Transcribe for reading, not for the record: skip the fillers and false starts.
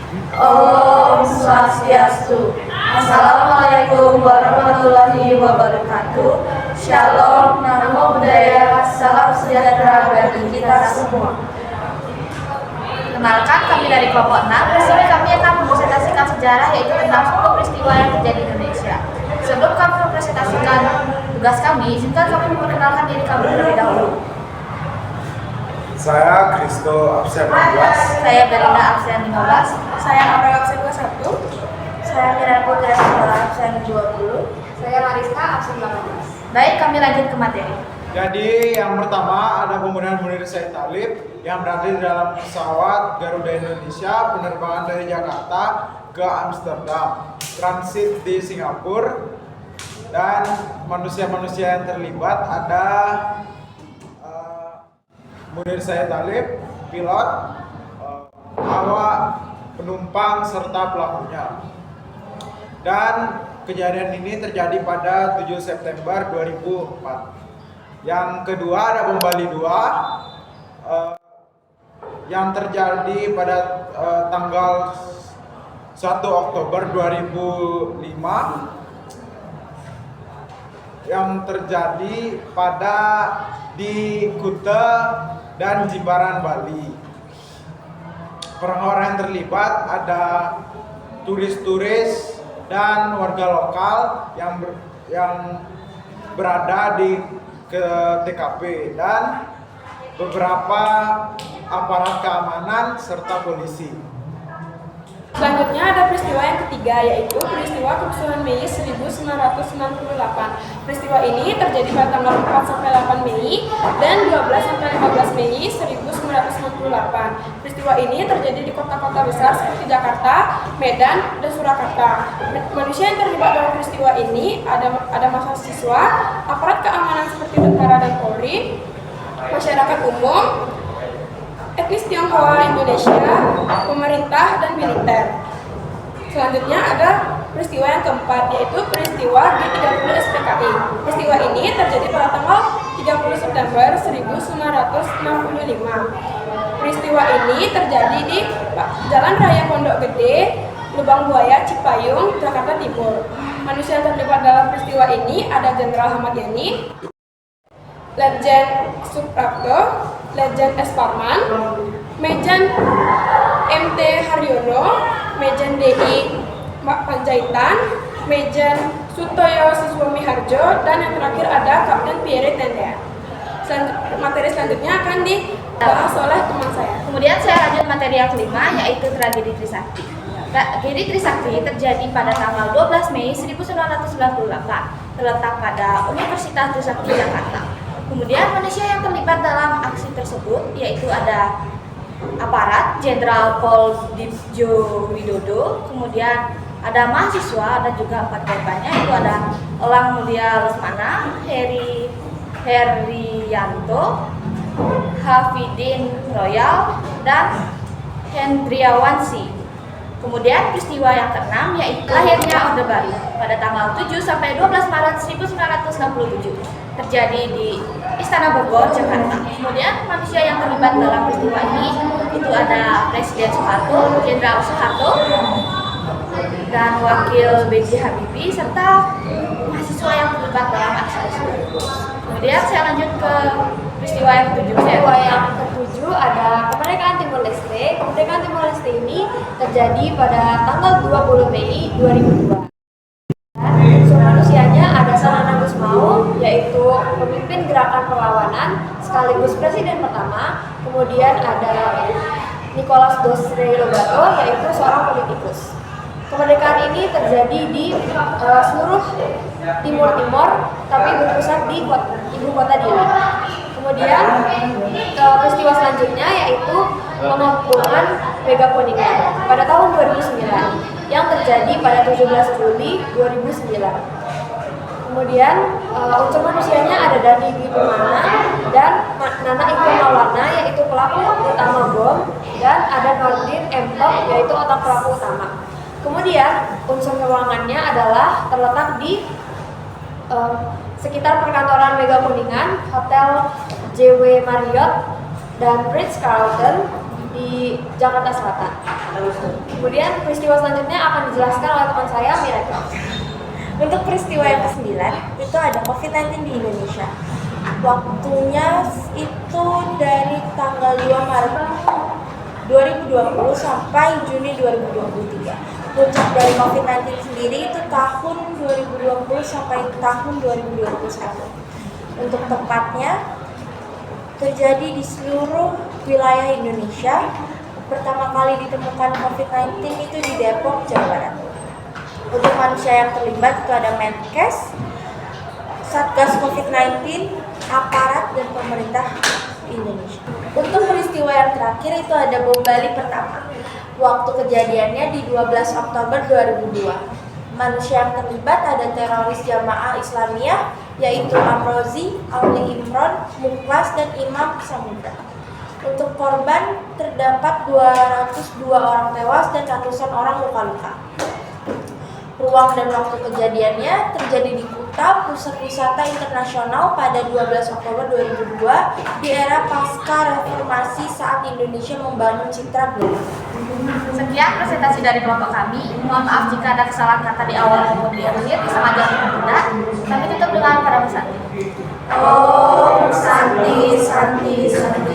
Om Swastiastu. Assalamualaikum warahmatullahi wabarakatuh. Shalom, namo buddhaya, salam sejahtera bagi kita semua. Kenalkan, kami dari kelompok 6. Di sini kami akan mempresentasikan sejarah, yaitu tentang 10 peristiwa yang terjadi di Indonesia. Sebelum kami mempresentasikan tugas kami, izinkan kami memperkenalkan diri kami terlebih dahulu. Saya Kristo absen 15. Saya Belinda absen 15. Saya Amel absen 21. Saya Mira Putri absen 20. Saya Mariska absen 18. Baik, kami lanjut ke materi. Jadi yang pertama ada pembunuhan Munir Said Talib yang berada di dalam pesawat Garuda Indonesia penerbangan dari Jakarta ke Amsterdam, transit di Singapura, dan manusia-manusia yang terlibat ada Munir Said Talib, pilot, awak, penumpang, serta pelakunya. Dan kejadian ini terjadi pada 7 September 2004. Yang kedua ada bom Bali 2 yang terjadi pada tanggal 1 Oktober 2005 yang terjadi di Kuta dan Jimbaran, Bali. Orang-orang yang terlibat ada turis-turis dan warga lokal yang berada di TKP dan beberapa aparat keamanan serta polisi. Selanjutnya ada peristiwa yang ketiga, yaitu peristiwa kerusuhan Mei 1998. Peristiwa ini terjadi pada tanggal 4 sampai 8 Mei dan 12 sampai 15 Mei 1998. Peristiwa ini terjadi di kota-kota besar seperti Jakarta, Medan, dan Surakarta. Manusia yang terlibat dalam peristiwa ini ada mahasiswa, aparat keamanan seperti tentara dan Polri, masyarakat umum, etnis Tionghoa Indonesia, pemerintah, dan militer. Selanjutnya ada peristiwa yang keempat, yaitu peristiwa G30 SPKI. Peristiwa ini terjadi pada tanggal 30 September 1965. Peristiwa ini terjadi di Jalan Raya Pondok Gede, Lubang Buaya, Cipayung, Jakarta Timur. Manusia yang terlibat dalam peristiwa ini ada Jenderal Ahmad Yani, Letjen Suprapto, Letjen S. Parman, Mejen MT Haryono, Mejen DI Panjaitan, Mejen Sutoyo Siswomi Harjo, dan yang terakhir ada Kapten Pierre Tendean. Materi selanjutnya akan dibahas oleh teman saya. Kemudian saya lanjut materi yang kelima, yaitu tragedi Trisakti. Tragedi Trisakti terjadi pada tanggal 12 Mei 1998, terletak pada Universitas Trisakti Jakarta. Kemudian manusia yang terlibat dalam aksi tersebut yaitu ada aparat Jenderal Pol Dipjo Widodo, kemudian ada mahasiswa dan juga 4 korbannya, itu ada Elang Mulia Lesmana, Herianto, Hafidin Royal, dan Hendriawansi. Kemudian peristiwa yang keenam yaitu lahirnya Orde Baru pada tanggal 7 sampai 12 Maret 1967, terjadi di Istana Bogor, Jakarta. Kemudian manusia yang terlibat dalam peristiwa ini itu ada Presiden Soeharto, Jenderal Soeharto, dan Wakil B.J. Habibie, serta mahasiswa yang terlibat dalam aksi tersebut. Kemudian saya lanjut ke peristiwa yang ketujuh. Peristiwa yang ketujuh ada kemerdekaan Timor Leste. Kemerdekaan Timor Leste ini terjadi pada tanggal 20 Mei 2002. Unsur manusianya ada Sanana Gusmao, yaitu pemimpin gerakan perlawanan sekaligus presiden pertama. Kemudian ada Nicolas Dos Rey Lobato, yaitu seorang politikus. Kemerdekaan ini terjadi di seluruh Timur, tapi berpusat di ibu kota Dili. Kemudian peristiwa selanjutnya yaitu pengepungan Mega Kuningan pada tahun 2009 yang terjadi pada 17 Juli 2009. Kemudian unsur manusianya ada Dani Dwi Permana dan Nana Iko Maulana, yaitu pelaku utama bom, dan ada Nordin M. Top, yaitu otak pelaku utama. Kemudian unsur keuangannya adalah terletak di sekitar perkantoran Mega Kuningan, Hotel JW Marriott, dan Ritz Carlton di Jakarta Selatan. Kemudian peristiwa selanjutnya akan dijelaskan oleh teman saya, Miracle. Untuk peristiwa yang ke-9 itu ada COVID-19 di Indonesia. Waktunya itu dari tanggal 2 Maret 2020 sampai Juni 2023. Puncak dari COVID-19 sendiri itu tahun 2020 sampai tahun 2021. Untuk tempatnya terjadi di seluruh wilayah Indonesia. Pertama kali ditemukan COVID-19 itu di Depok, Jawa Barat. Untuk manusia yang terlibat itu ada Menkes, Satgas COVID-19, aparat dan pemerintah Indonesia. Untuk peristiwa yang terakhir itu ada bom Bali pertama. Waktu kejadiannya di 12 Oktober 2002. Manusia yang terlibat ada teroris Jamaah Islamiyah yaitu Amrozi, Ali Imron, Muklas, dan Imam Samudra. Untuk korban terdapat 202 orang tewas dan ratusan orang luka-luka. Ruang dan waktu kejadiannya terjadi di Kuta, Pusat Wisata Internasional pada 12 Oktober 2002 di era pasca reformasi saat Indonesia membangun citra global. Sekian presentasi dari kelompok kami. Mohon maaf jika ada kesalahan kata di awal maupun di akhir, disengaja atau tidak. Kami tutup dengan para pesan. Om Santi Santi Santi.